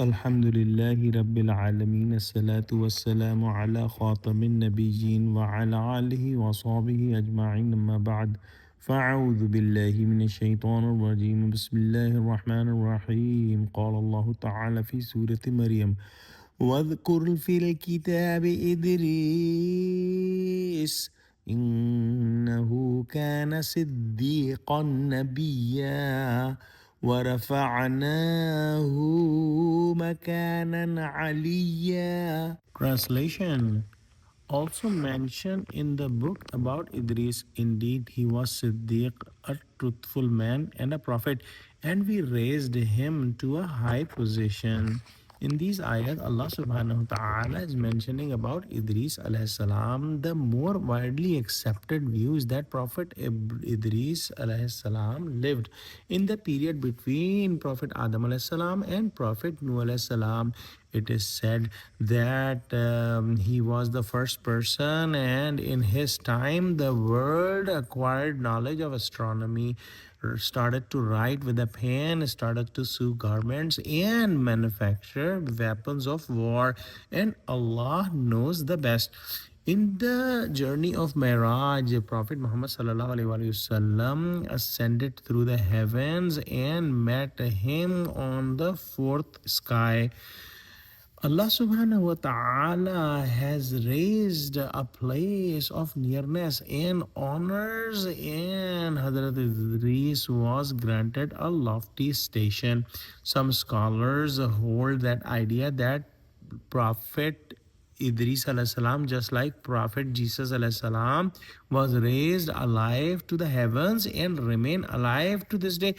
Alhamdulillahi Rabbil Alameen. As-salatu was-salamu ala khatamin nabiyyin wa ala alihi wa sahbihi ajma'in. Amma ba'd. Fa'udhu billahi minash shaitanir rajim. Bismillahir rahmanir rahim. Qala Allahu ta'ala fi surati Maryam. واذكر في الكتاب إدريس إنه كان صديقا نبيا ورفعناه مكانا عليا. Translation also mentioned in the book about Idris. Indeed, he was Siddiq, a truthful man and a prophet, and we raised him to a high position. In these ayat, Allah subhanahu wa ta'ala is mentioning about Idris alayhi salam. The more widely accepted view is that Prophet Idris alayhi salam lived in the period between Prophet Adam alayhi salam and Prophet Nuh alayhi salam. It is said that he was the first person, and in his time, the world acquired knowledge of astronomy, started to write with a pen, started to sew garments, and manufacture weapons of war. And Allah knows the best. In the journey of Miraj, Prophet Muhammad sallallahu alaihi wasallam ascended through the heavens and met him on the fourth sky. Allah subhanahu wa ta'ala has raised a place of nearness and honors, and Hadrat Idris was granted a lofty station. Some scholars hold that idea that Prophet Idris alayhi salam, just like Prophet Jesus alayhi salam, was raised alive to the heavens and remain alive to this day.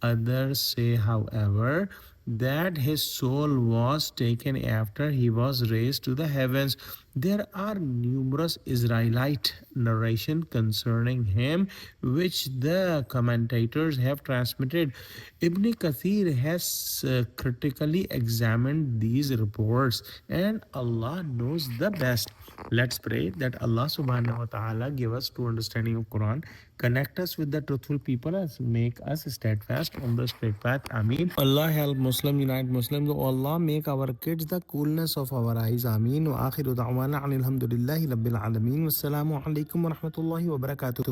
Others say, however, that his soul was taken after he was raised to the heavens. There are numerous Israelite narration concerning him, which the commentators have transmitted. Ibn Kathir has critically examined these reports, and Allah knows the best. Let's pray that Allah subhanahu wa ta'ala give us true understanding of Quran, connect us with the truthful people, and make us steadfast on the straight path. Ameen. Allah help Muslim, unite Muslims. Allah make our kids the coolness of our eyes. Ameen. Wa akhiru da'wana alhamdulillahi rabbil alameen. Wassalamu alaikum wa rahmatullahi wa barakatuh.